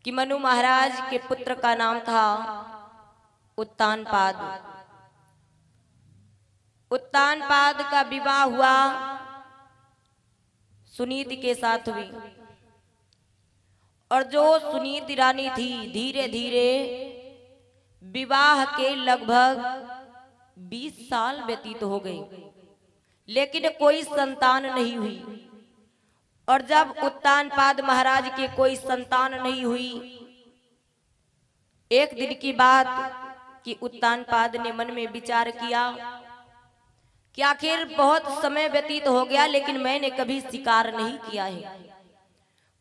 कि मनु महाराज के पुत्र का नाम था उत्तानपाद। उत्तानपाद का विवाह हुआ सुनीति के साथ हुई, और जो सुनीति रानी थी धीरे धीरे विवाह के लगभग 20 साल व्यतीत हो गए, लेकिन कोई संतान नहीं हुई। और जब उत्तानपाद महाराज के कोई संतान नहीं हुई, एक दिन की बात कि उत्तानपाद ने मन में विचार किया कि आखिर बहुत समय व्यतीत हो गया लेकिन मैंने कभी शिकार नहीं किया है।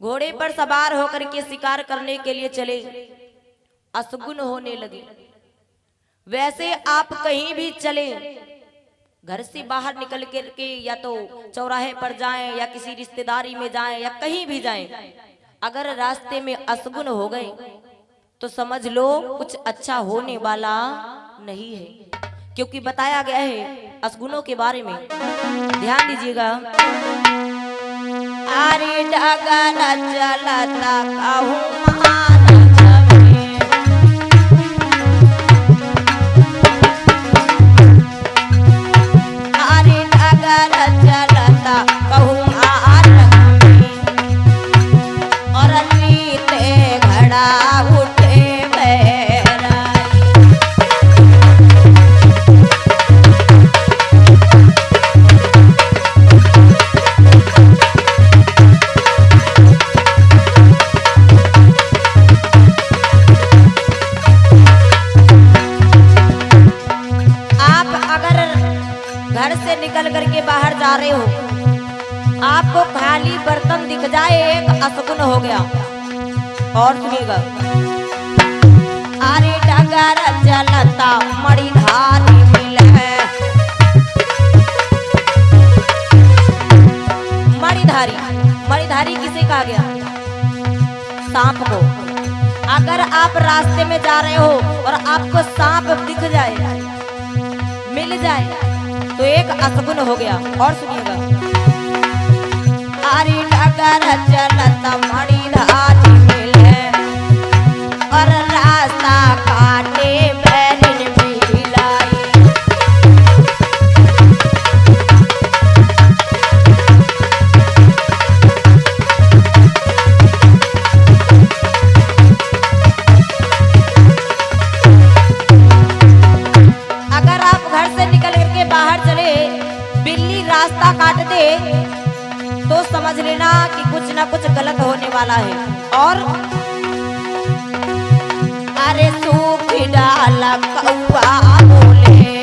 घोड़े पर सवार होकर के शिकार करने के लिए चले, अशगुन होने लगे। वैसे आप कहीं भी चले, घर से बाहर निकल के या तो चौराहे पर जाएं या किसी रिश्तेदारी में जाएं या कहीं भी जाएं, अगर रास्ते में अशगुन हो गए तो समझ लो कुछ अच्छा होने वाला नहीं है, क्योंकि बताया गया है अशगुनों के बारे में। ध्यान दीजिएगा। अरे डगर चलता कहूँ आपको खाली बर्तन दिख जाए, एक अशगुन हो गया। और सुनिएगा। अरे डगर चलता मणिधारी मिले, मणिधारी, मणिधारी किसे कहा गया? सांप को। अगर आप रास्ते में जा रहे हो और आपको सांप दिख जाए, मिल जाए, तो एक अशगुन हो गया। और सुनिएगा। अरे डगर चलता मणिधारी मिले, और रास्ता काटे बैरिन मिलाई। अगर आप घर से निकल करके बाहर चले, बिल्ली रास्ता काट दे तो समझ लेना कि कुछ ना कुछ गलत होने वाला है। और अरे सूख डाला कौआ बोले,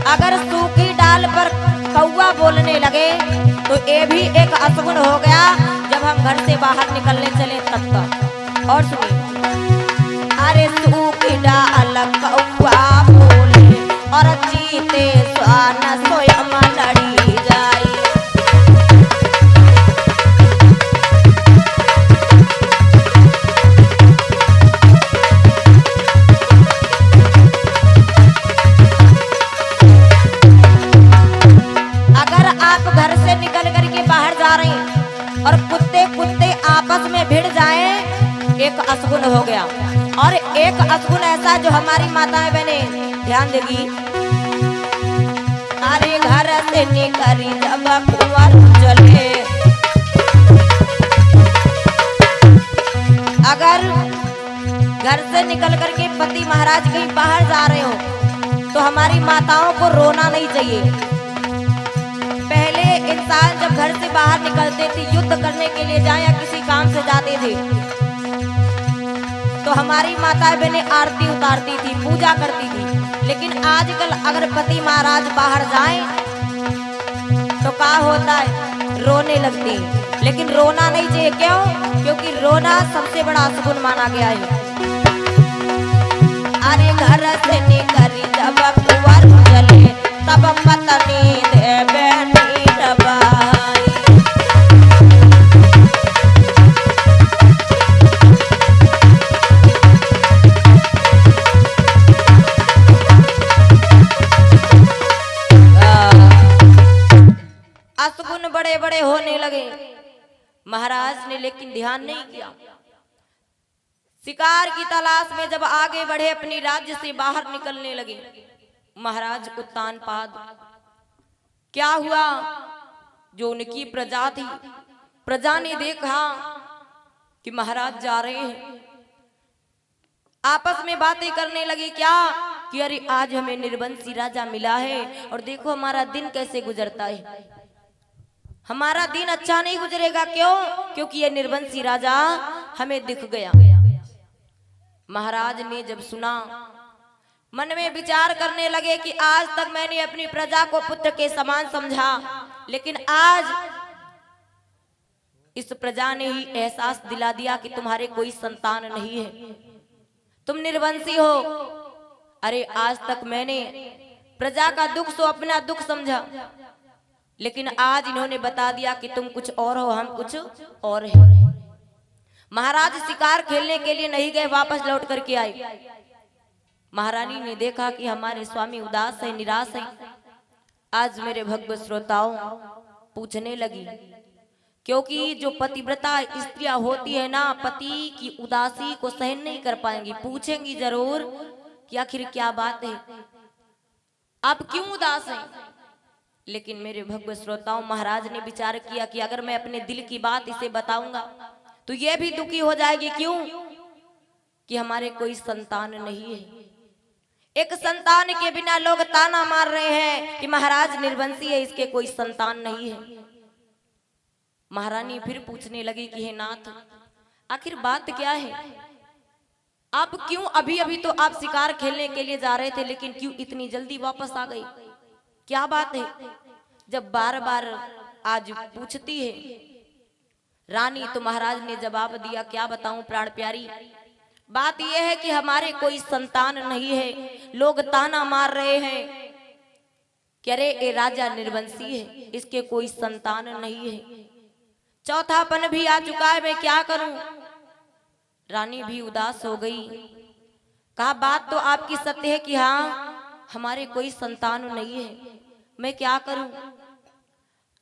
अगर सूखी डाल पर कौआ बोलने लगे तो ये भी एक अशगुन हो गया जब हम घर से बाहर निकलने चले तब तक। और सुनिए। अरे सूखी डाल कौआ बोले, और चीते स्वान स्वयं लड़ी जाई। अगर आप घर से निकल करके बाहर जा रहे हैं और कुत्ते कुत्ते आपस में भिड़ जाएं, एक अशगुन हो गया। और एक अशगुन ऐसा जो हमारी माताएं बहने ध्यान देगी। अरे घर से निकली जब कुंवर चले, अगर घर से निकल करके पति महाराज कहीं बाहर जा रहे हो तो हमारी माताओं को रोना नहीं चाहिए। पहले इंसान जब घर से बाहर निकलते थे, युद्ध करने के लिए जाए या किसी काम से जाते थे, तो हमारी माताएं बहनें आरती उतारती थी, पूजा करती थी। लेकिन आजकल अगर पति महाराज बाहर जाएं तो क्या होता है? रोने लगती है। लेकिन रोना नहीं चाहिए। क्यों? क्योंकि रोना सबसे बड़ा अशगुन माना गया है। अरे घर से निकली जब कुंवर चले, तब पत्नी दे बैठी दबाई। उन बड़े बड़े होने लगे। महाराज ने लेकिन ध्यान नहीं किया। शिकार की तलाश में जब आगे बढ़े, अपनी राज्य से बाहर निकलने लगे, महाराज उत्तानपाद क्या हुआ, जो उनकी प्रजा थी, प्रजा ने देखा कि महाराज जा रहे हैं, आपस में बातें करने लगी। क्या कि अरे आज हमें निर्वंशी राजा मिला है और देखो हमारा दिन कैसे गुजरता है, हमारा दिन अच्छा नहीं गुजरेगा। क्यों? क्योंकि ये निर्वंशी राजा हमें दिख गया। महाराज ने जब सुना, मन में विचार करने लगे कि आज तक मैंने अपनी प्रजा को पुत्र के समान समझा, लेकिन आज इस प्रजा ने ही एहसास दिला दिया कि तुम्हारे कोई संतान नहीं है, तुम निर्वंशी हो। अरे आज तक मैंने प्रजा का दुख सो अपना दुख समझा, लेकिन आज इन्होंने बता दिया कि तुम कुछ और हो, हम कुछ और हैं। महाराज शिकार खेलने के लिए नहीं गए, वापस लौट करके आए। महारानी ने देखा कि हमारे स्वामी उदास है, निराश है। आज मेरे भक्त श्रोताओं पूछने लगी, क्योंकि जो पतिव्रता स्त्रियां होती है ना, पति की उदासी को सहन नहीं कर पाएंगी, पूछेंगी जरूर कि आखिर क्या बात है, आप क्यों उदास हैं। लेकिन मेरे भक्त श्रोताओं, महाराज ने विचार किया कि अगर मैं अपने दिल की बात इसे बताऊंगा तो ये भी दुखी हो जाएगी। क्यों? कि हमारे कोई संतान नहीं है। एक संतान के बिना लोग ताना मार रहे हैं कि महाराज निर्वंशी है, इसके कोई संतान नहीं है। महारानी फिर पूछने लगी कि हे नाथ, आखिर बात क्या है, आप क्यों अभी अभी तो आप शिकार खेलने के लिए जा रहे थे, लेकिन क्यों इतनी जल्दी वापस आ गई, क्या बात है। जब बार बार आज पूछती है रानी, तो महाराज ने जवाब दिया, क्या बताऊं प्राण प्यारी, बात यह है कि हमारे कोई संतान नहीं है, लोग ताना मार रहे हैं कि अरे ये राजा निर्वंशी है, इसके कोई संतान नहीं है, चौथापन भी आ चुका है, मैं क्या करूं। रानी भी उदास हो गई। कहा बात तो आपकी सत्य है कि हाँ हमारे कोई संतान नहीं है, मैं क्या करूं।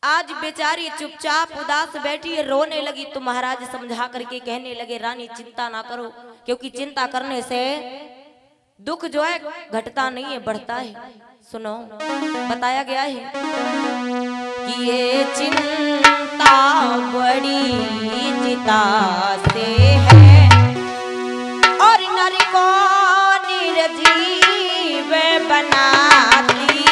आज बेचारी चुपचाप उदास बैठी है, रोने लगी। तो महाराज समझा करके कहने लगे, रानी चिंता ना करो, क्योंकि चिंता करने से दुख जो है घटता नहीं है, बढ़ता है। सुनो, बताया गया है कि ये चिंता बड़ी चिता से है और नर को निर्जीव बनाती है।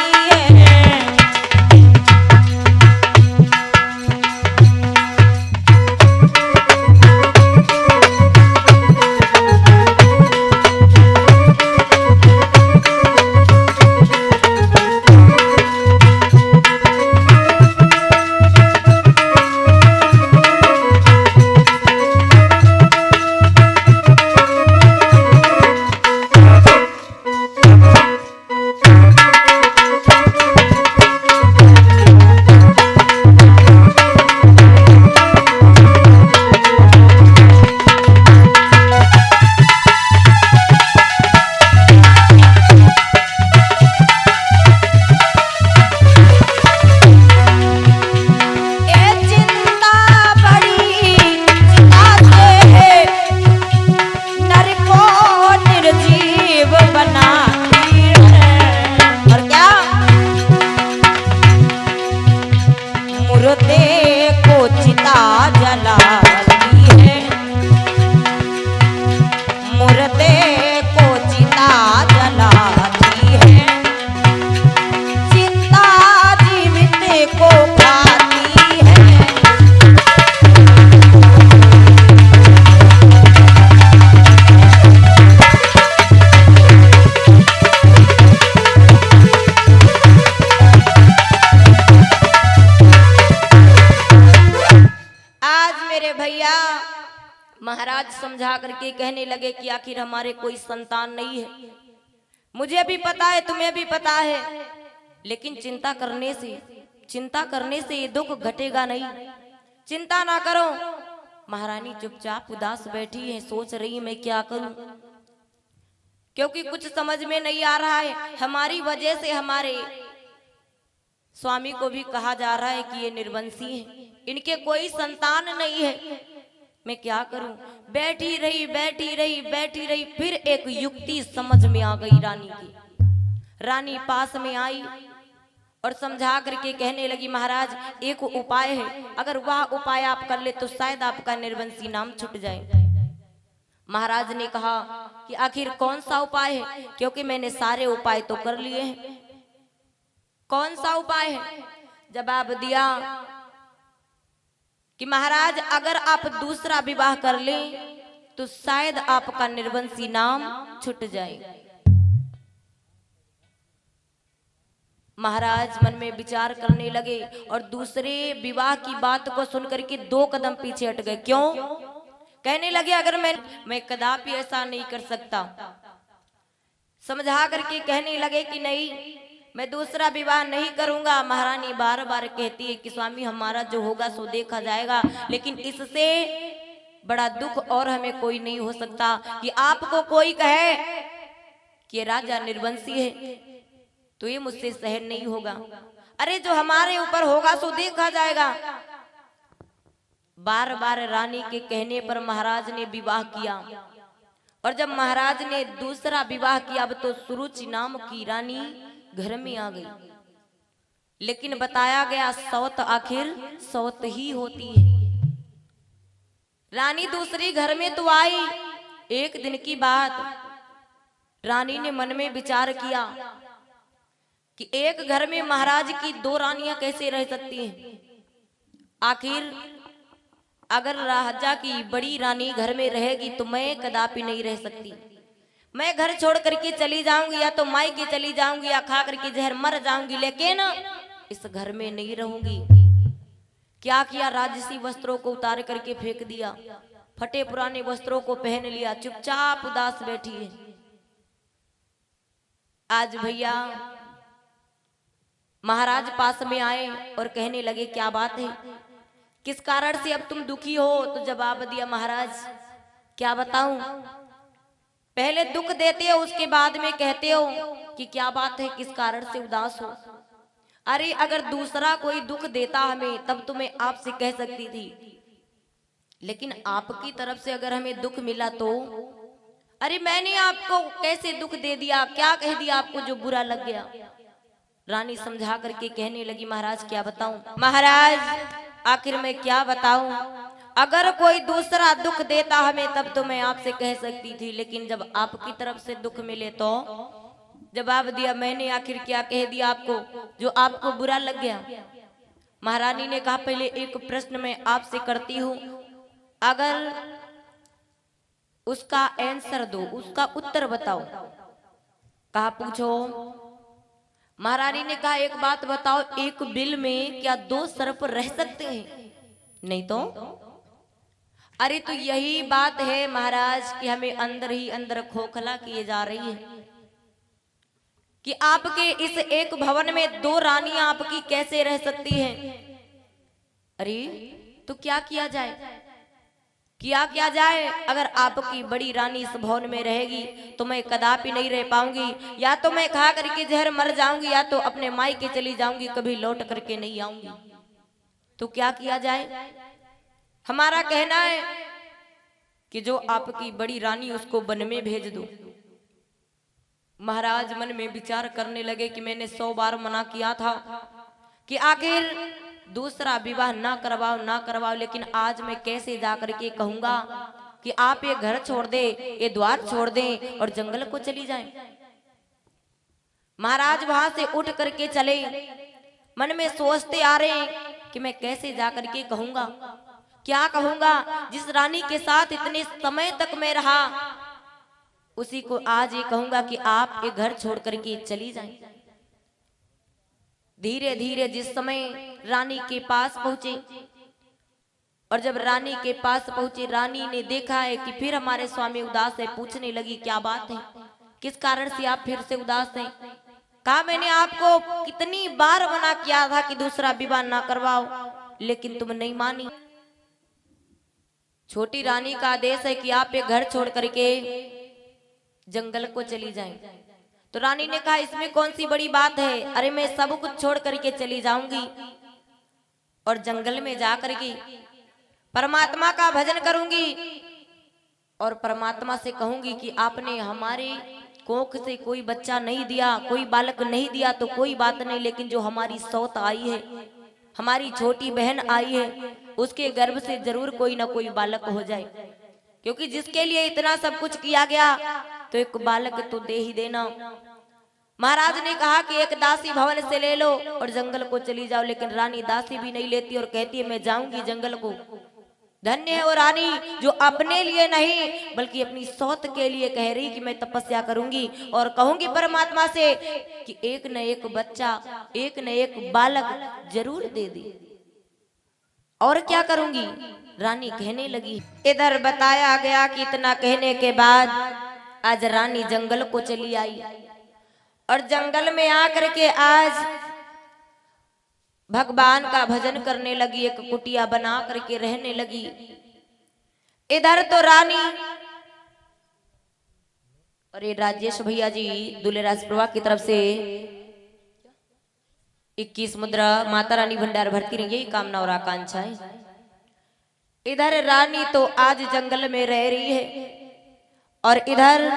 महाराज समझा करके कहने लगे कि आखिर हमारे कोई संतान नहीं है, मुझे भी पता है, तुम्हें भी पता है, लेकिन चिंता करने से ये दुख घटेगा नहीं, चिंता ना करो। महारानी चुपचाप उदास बैठी है, सोच रही मैं क्या करूं, क्योंकि कुछ समझ में नहीं आ रहा है। हमारी वजह से हमारे स्वामी को भी कहा जा रहा है कि ये निर्वंशी है, इनके कोई संतान नहीं है, मैं क्या करूं। बैठी रही बैठी रही बैठी रही, फिर एक युक्ति समझ में आ गई रानी की। रानी पास में आई और समझा करके कहने लगी, महाराज एक उपाय है, अगर वह उपाय आप कर ले तो शायद आपका निर्वंशी नाम छूट जाए। महाराज ने कहा कि आखिर कौन सा उपाय है, क्योंकि मैंने सारे उपाय तो कर लिए हैं। कौन सा उपाय है? जवाब दिया कि महाराज अगर आप दूसरा विवाह कर लें तो शायद आपका निर्वंशी नाम छूट जाए। महाराज मन में विचार करने लगे और दूसरे विवाह की बात को सुनकर के 2 कदम पीछे हट गए। क्यों? कहने लगे अगर मैं कदापि ऐसा नहीं कर सकता। समझा करके कहने लगे कि नहीं, मैं दूसरा विवाह नहीं करूंगा। महारानी बार बार कहती है कि स्वामी हमारा जो होगा सो देखा जाएगा, लेकिन इससे बड़ा दुख और हमें कोई नहीं हो सकता कि आपको कोई कहे कि राजा निर्वंशी है, तो ये मुझसे सहन नहीं होगा। अरे जो हमारे ऊपर होगा सो देखा जाएगा। बार बार रानी के कहने पर महाराज ने विवाह किया, और जब महाराज ने दूसरा विवाह किया, अब तो सुरुचि नाम की रानी घर में आ गई। लेकिन बताया गया सौत आखिर सौत ही होती है। रानी दूसरी घर में तो आई। एक दिन की बात, रानी ने मन में विचार किया कि एक घर में महाराज की 2 रानियां कैसे रह सकती हैं। आखिर अगर राजा की बड़ी रानी घर में रहेगी तो मैं कदापि नहीं रह सकती। मैं घर छोड़ करके चली जाऊंगी, या तो मायके चली जाऊंगी, या खा करके जहर मर जाऊंगी, लेकिन इस घर में नहीं रहूंगी। क्या किया, राजसी वस्त्रों को उतार करके फेंक दिया, फटे पुराने वस्त्रों को पहन लिया, चुपचाप उदास बैठी है। आज भैया महाराज पास में आए और कहने लगे क्या बात है, किस कारण से अब तुम दुखी हो? तो जवाब दिया, महाराज क्या बताऊं, पहले दुख देते हो उसके बाद में कहते हो कि क्या बात है, किस कारण से उदास हो। अरे अगर दूसरा कोई दुख देता हमें तब तो मैं आपसे कह सकती थी, लेकिन आपकी तरफ से अगर हमें दुख मिला तो अरे मैंने आपको कैसे दुख दे दिया, क्या कह दिया आपको जो बुरा लग गया। रानी समझा करके कहने लगी, महाराज क्या बताऊं। महाराज आखिर मैं क्या बताऊं, अगर कोई दूसरा दुख देता हमें तब तो मैं आपसे कह सकती थी, लेकिन जब आपकी तरफ से दुख मिले तो जवाब दिया, मैंने आखिर क्या कह दिया आपको जो आपको बुरा लग गया। महारानी ने कहा, पहले एक प्रश्न मैं आपसे करती हूँ, अगर उसका आंसर दो, उसका उत्तर बताओ। कहा पूछो। महारानी ने कहा, एक बात बताओ, एक बिल में क्या 2 सर्प रह सकते हैं? नहीं तो। अरे तो यही बात है महाराज कि हमें अंदर ही अंदर खोखला किए जा रही है कि आपके इस एक भवन में 2 रानियां आपकी कैसे रह सकती हैं। अरे तो क्या किया जाए, क्या जाए। अगर आपकी बड़ी रानी इस भवन में रहेगी तो मैं कदापि नहीं रह पाऊंगी, या तो मैं खा करके जहर मर जाऊंगी, या तो अपने मायके चली जाऊंगी, कभी लौट करके नहीं आऊंगी। तो क्या किया जाए? हमारा कहना है कि जो आपकी बड़ी रानी उसको वन में भेज दो। महाराज मन में विचार करने लगे कि मैंने 100 बार मना किया था कि आखिर दूसरा विवाह ना करवाओ, लेकिन आज मैं कैसे जाकर के कहूंगा कि आप ये घर छोड़ दे, ये द्वार छोड़ दें और जंगल को चली जाएं। महाराज वहां से उठ करके चले। मन में सोचते आ रहे हैं कि मैं कैसे जाकर के कहूंगा, क्या कहूंगा। जिस रानी के साथ इतने समय तक मैं रहा उसी को आज ये कहूंगा कि आप ये घर छोड़ करके चली जाएं। धीरे धीरे जिस समय रानी के पास पहुंचे, और जब रानी के पास पहुंचे, रानी ने देखा है कि फिर हमारे स्वामी उदास है। पूछने लगी, क्या बात है, किस कारण से आप फिर से उदास हैं? कहा, मैंने आपको कितनी बार मना किया था कि दूसरा विवाह ना करवाओ, लेकिन तुम नहीं मानी। छोटी रानी का आदेश है कि आप ये घर छोड़ करके जंगल को चली जाएं। तो रानी ने कहा इसमें कौन सी बड़ी बात है, अरे मैं सब कुछ छोड़ करके चली जाऊंगी और जंगल में जा करके परमात्मा का भजन करूंगी और परमात्मा से कहूंगी कि आपने हमारे कोख से कोई बच्चा नहीं दिया, कोई बालक नहीं दिया तो कोई बात नहीं, लेकिन जो हमारी सौत आई है, हमारी छोटी बहन आई है, उसके गर्भ से जरूर कोई ना कोई बालक हो जाए, क्योंकि जिसके लिए इतना सब कुछ किया गया तो एक बालक तो दे ही देना। महाराज ने कहा कि एक दासी भवन से ले लो और जंगल को चली जाओ, लेकिन रानी दासी भी नहीं लेती और कहती है मैं जाऊंगी जंगल को। धन्य है वो रानी जो अपने लिए नहीं बल्कि अपनी सौत के लिए कह रही कि मैं तपस्या करूंगी और कहूंगी परमात्मा से कि एक न एक बच्चा, एक न एक बालक जरूर दे दे। और क्या करूंगी, रानी कहने लगी। इधर बताया गया कि इतना कहने के बाद आज रानी जंगल को चली आई और जंगल में आकर के आज भगवान का भजन करने लगी, एक कुटिया बना करके रहने लगी। इधर तो रानी और ये राजेश भैया जी दूल्हे राजप्रभा की तरफ से 21 मुद्रा माता रानी भंडार भरती रही, यही कामना और आकांक्षा है। इधर रानी तो आज जंगल में रह रही है और इधर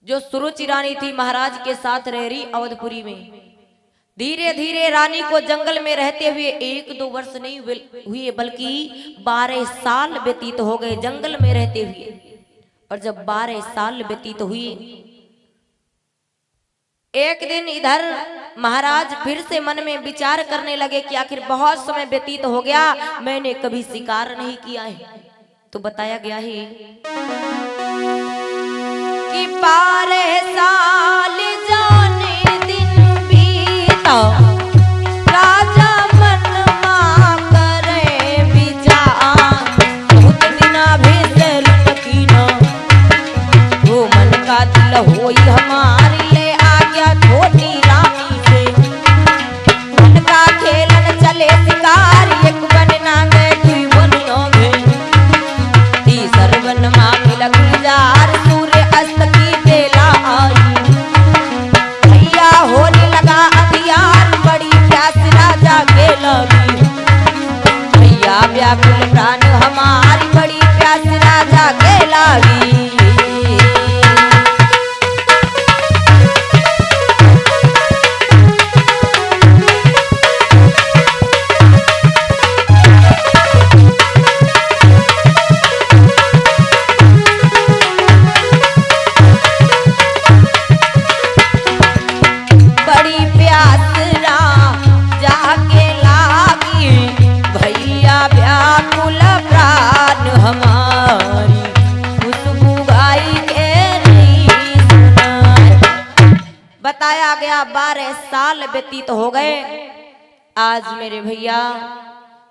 जो सुरुचि रानी थी महाराज के साथ रह रही अवधपुरी में। धीरे धीरे रानी को जंगल में रहते हुए 1-2 वर्ष नहीं हुए बल्कि 12 साल व्यतीत हो गए जंगल में रहते हुए। और जब 12 साल व्यतीत हुए, एक दिन इधर महाराज फिर से मन में विचार करने लगे कि आखिर बहुत समय व्यतीत हो गया, मैंने कभी शिकार नहीं किया है। तो बताया गया है कि 12 साल जाने राजा मन मा करे विचार, बहुत दिना भेजल तकीना वो मन का दिल होई हमारी ले आ गया छोटी रानी से। मन का खेलन चले शिकार, एक बन ना गए दुई बनियो गए, तीसर बन मांग लग जार, सूर्य अस्त की बेला आई, भैया होने लगा अंधियार, बड़ी प्यास राजा के लगी, भैया व्याकुल प्राण हमारी, बड़ी प्यास राजा के लगी। बताया गया 12 साल व्यतीत हो गए। आज मेरे भैया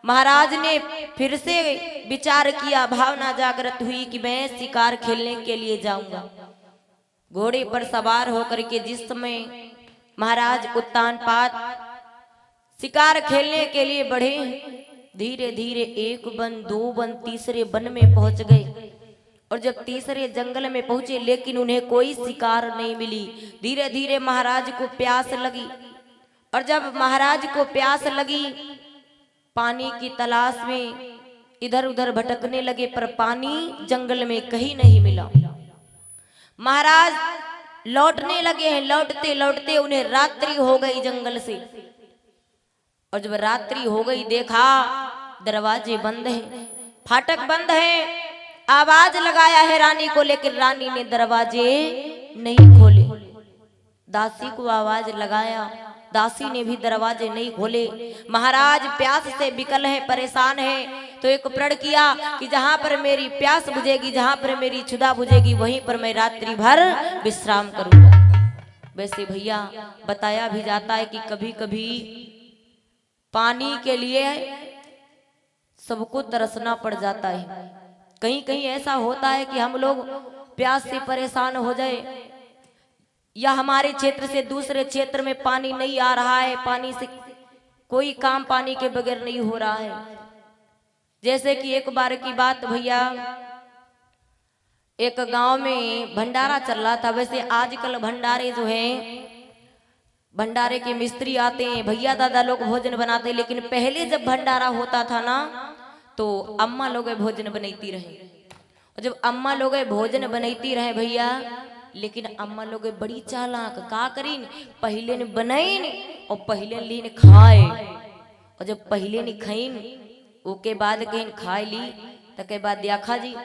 महाराज ने फिर से विचार किया, भावना जागृत हुई कि मैं शिकार खेलने के लिए जाऊंगा। घोड़े पर सवार होकर के जिस समय महाराज उत्तान पात शिकार खेलने के लिए बढ़े, धीरे धीरे 1 वन 2 वन तीसरे वन में पहुंच गए और जब तीसरे जंगल में पहुंचे लेकिन उन्हें कोई शिकार नहीं मिली। धीरे धीरे महाराज को प्यास लगी और जब महाराज को प्यास लगी पानी की तलाश में इधर उधर भटकने लगे, पर पानी जंगल में कहीं नहीं मिला। महाराज लौटने लगे हैं, लौटते लौटते उन्हें रात्रि हो गई जंगल से। और जब रात्रि हो गई देखा दरवाजे बंद हैं, फाटक बंद हैं। आवाज लगाया है रानी को, लेकिन रानी ने दरवाजे नहीं खोले। दासी को आवाज लगाया, दासी ने भी दरवाजे नहीं खोले। महाराज प्यास से विकल है, परेशान है, तो एक प्रण किया कि जहां पर मेरी प्यास बुझेगी, जहां पर मेरी क्षुधा बुझेगी, वहीं पर मैं रात्रि भर विश्राम करूंगा। वैसे भैया बताया भी जाता है कि कभी कभी पानी के लिए सबको तरसना पड़ जाता है। कहीं कहीं ऐसा होता है कि हम लोग प्यास से परेशान हो जाए या हमारे क्षेत्र से दूसरे क्षेत्र में पानी नहीं आ रहा है, पानी से कोई काम पानी के बगैर नहीं हो रहा है। जैसे कि एक बार की बात भैया, एक गांव में भंडारा चल रहा था। वैसे आजकल भंडारे जो है, भंडारे के मिस्त्री आते हैं, भैया दादा लोग भोजन बनाते हैं, लेकिन पहले जब भंडारा होता था ना तो अम्मा लोग भोजन बनती रहे। और जब अम्मा लोग भोजन बनती रहे भैया, लेकिन अम्मा लोग बड़ी चालाक का करीन, पहले ने बनाइन और पहले लीन खाए। और जब पहले ने खाइन ओके बाद कहीं खाए ली तो के बाद देखा जी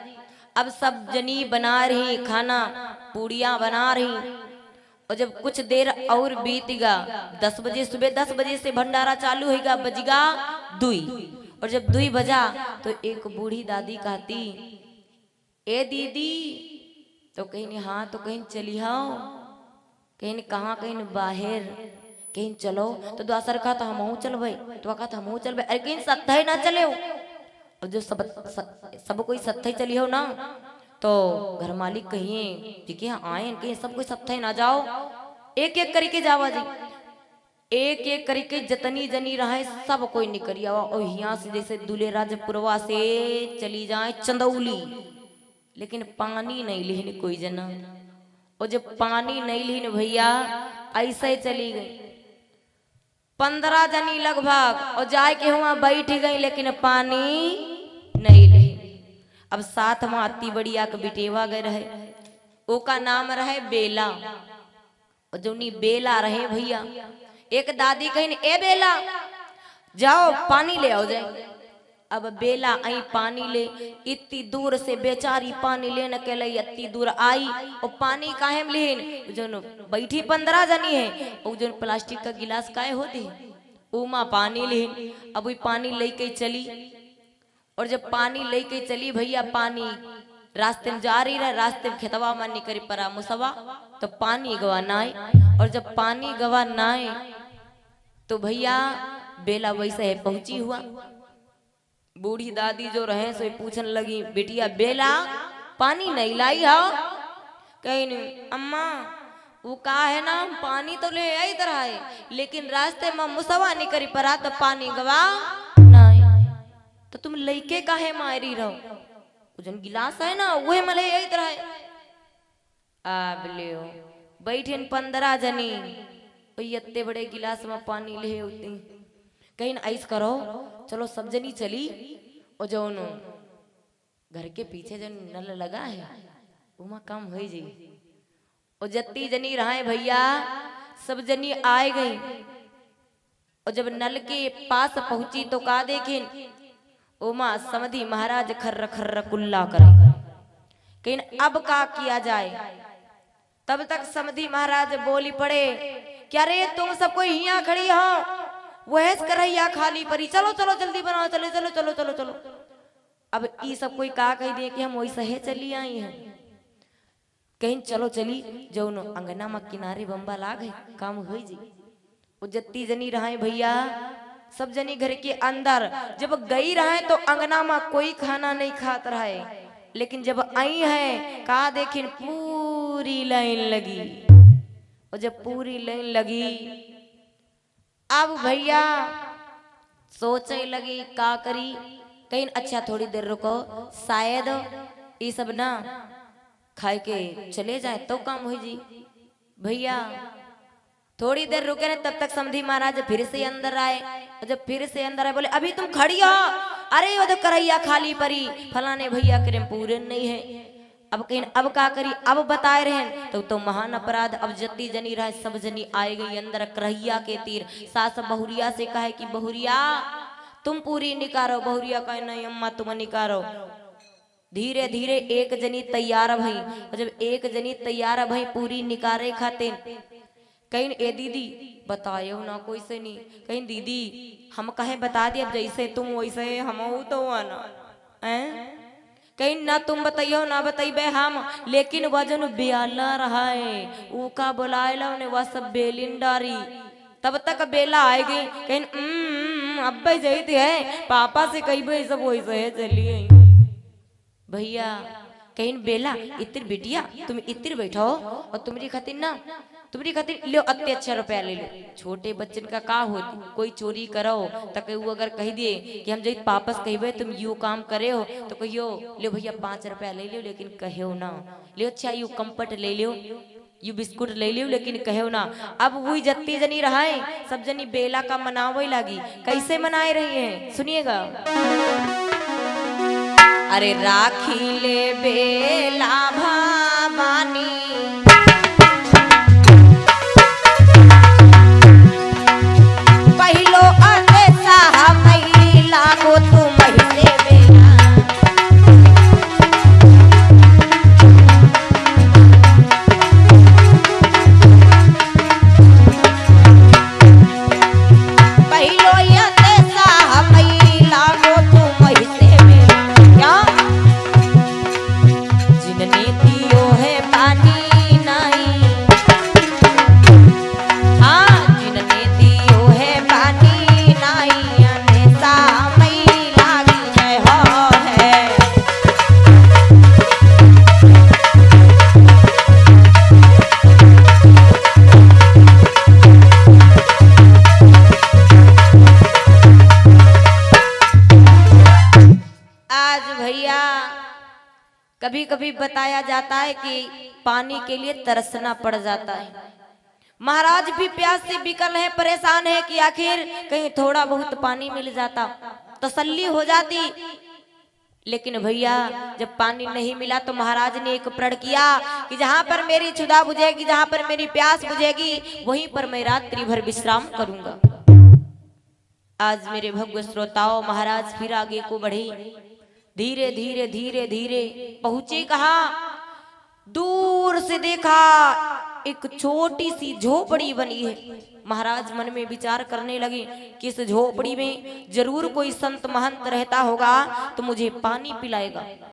अब सब जनी बना रही खाना, पूड़ियाँ बना रही। और जब कुछ देर और बीतेगा, 10 बजे, सुबह 10 बजे से भंडारा चालू होगा, बजगा 2। और जब 2 बजा तो एक बूढ़ी दादी कहती, ए दीदी, तो कहीं हाँ, तो कहीं चली आओ, कहीं कहाँ, कहीं बाहर, कहीं चलो। तो दूसर कहा था हम चलबे, तो कहा था हम चलबे, अरे कहीं सत्ता ना चले हो। और जो सब कोई सत्ता चली हो ना, तो घर मालिक कहिए ठीक है आए, कहीं सब कोई सत्ता ना जाओ, एक एक करके जावा जी, एक एक करके जितनी जनी रहे सब कोई निकल आवा। और यहाँ से जैसे दूल्हे राजपुरवा से चली जाए चंदौली, लेकिन पानी नहीं लिहन कोई जना। और जब पानी नहीं लिहन भैया, ऐसे चली गई 15 जनी लगभग, और जाए के वहां बैठ गई, लेकिन पानी नहीं ले। अब साथ में अति बढ़िया के बिटेवा गए रहे, ओका नाम रहे बेला। और जो नी बेला रहे भैया, एक दादी कहीं ए बेला जाओ पानी ले आओ जाए। अब बेला आई पानी ले, इतनी दूर से बेचारी पानी लेने के लिए इतनी दूर आई। और पानी काहे में लेन, जो बैठी 15 जनी है, और जो प्लास्टिक का गिलास काहे होती उमा पानी लेन। अब वही पानी लेके चली। और जब पानी लेके चली भैया, पानी रास्ते में जा रही रहे, रास्ते में खेतवा में निकरी परा मुसवा, तो पानी गवा नाए। और जब पानी गवा नाए तो भैया बेला वैसे है पहुंची हुआ। बूढ़ी दादी जो रहे सो पूछने लगी, बेटिया बेला पानी नहीं लाई हो? कहीं नहीं अम्मा, वो कहा है ना पानी तो ले आई तरह है, लेकिन रास्ते में मुसवा निकरी परा तो पानी गवा नहीं। तो तुम लइके काहे मारी रहो, जन गिलास है ना वही मले आई तरह है। अब ले बैठे 15 जनी, इतने बड़े गिलास में पानी ले होती। कहीं ऐस करो, चलो सब जनी चली, और जो घर के पीछे जो नल लगा है वहाँ काम हो जी। और जत्ती जनी रहे भैया, सब जनी आए गई। और जब नल के पास पहुंची तो का देखें, उमा समधी महाराज खर्र खर्र कुल्ला करे। कहीं अब का किया जाए, तब तक समधी महाराज बोली पड़े, क्या रे तुम सबको यहाँ खड़ी हो, वह करैया खाली परी, चलो चलो जल्दी बनाओ, चलो चलो चलो चलो चलो। अब ये सब कोई का कह दिए कि हम वैसे है चली आई हैं, कहीं चलो चली। जो अंगना में किनारे बम्बा लाग है, काम हो जी। वो जत्ती जनी रहे भैया, सब जनी घर के अंदर जब गई रहे तो अंगना में कोई खाना नहीं खात रहे, लेकिन जब आई है का देखिन पूरी लाइन लगी। और जब पूरी लाइन लगी, अब भैया सोचे लगी का करी, कहीं अच्छा थोड़ी देर रुको, शायद ये सब ना खाए के चले जाए तो काम हो जी। भैया थोड़ी देर रुके ना, तब तक समधी महाराज फिर से अंदर आए। और जब फिर से अंदर आए बोले, अभी तुम खड़ी हो? अरे वो तो करैया खाली परी, फलाने भैया करे पूरे नहीं है। अब कहीं अब का करी, अब बताए रहे तो महान अपराध। अब जत्ती जनी रहे सब जनी आए गई अंदर करैया के तीर। सास बहुरिया से कहे कि बहुरिया तुम पूरी निकारो, बहुरिया कहे नहीं अम्मा तुम निकारो। धीरे धीरे एक जनी तैयार भई, और जब एक जनी तैयार भई पूरी निकारे खाते, कहीं ए दीदी बतायो ना कोई से नहीं, कहीं दीदी हम कहे बता दिया, जैसे तुम वैसे हम तो आना है, कहीं ना तुम बताइयो ना बताइबे हम, लेकिन वजन बेला रहा है ऊका बुलाएला ने वह सब बेलिन डारी। तब तक बेला आए गई, कहीं अब जैती है पापा से कही भाई सब वैसे है चलिए भैया। कहीं बेला इतर बिटिया तुम इतर बैठो, और तुम्हारी खातिर ना तुम्हारी खातिर लो अत्ते अच्छा रुपया ले लो। छोटे बच्चन का होती, कोई चोरी करो तो वो अगर कह दिए कि हम जब वापस कहबे तुम यू काम करे हो तो कहियो ले भैया 5 रुपया ले लो, लेकिन कहो ना ले अच्छा यू कंपट ले लो, यू बिस्कुट ले लियो, लेकिन कहो ना। अब वही जत्ती जनी रहाए सब जनी बेला का मनावे लगी। कैसे मनाए रही हैं सुनिएगा। अरे राखी ले बेला भवानी पहलो अते साहब लागो तुम से बेला पहलो अते साहब लागो तुम से बेला। क्या जिनने दियो है पानी नहीं, हाँ जिनने दियो है पानी नहीं अने सामई लागी है हो है। आज भैया कभी कभी बताया जाता है कि पानी के लिए तरसना पड़ जाता है। महाराज भी प्यास से बिकल है, परेशान है कि आखिर कहीं थोड़ा बहुत पानी मिल जाता तसल्ली हो जाती। लेकिन भैया जब पानी नहीं मिला तो महाराज ने एक प्रण किया कि जहां पर मेरी क्षुधा बुझेगी, जहां पर मेरी प्यास बुझेगी, वहीं पर मैं रात्रि भर विश्राम करूंगा। आज मेरे भव्य श्रोताओं, महाराज फिर आगे को बढ़े, धीरे धीरे धीरे धीरे पहुंचे। कहा दूर से देखा एक छोटी सी झोपड़ी बनी है। महाराज मन में विचार करने लगे कि इस झोपड़ी में जरूर कोई संत महंत रहता होगा तो मुझे पानी पिलाएगा।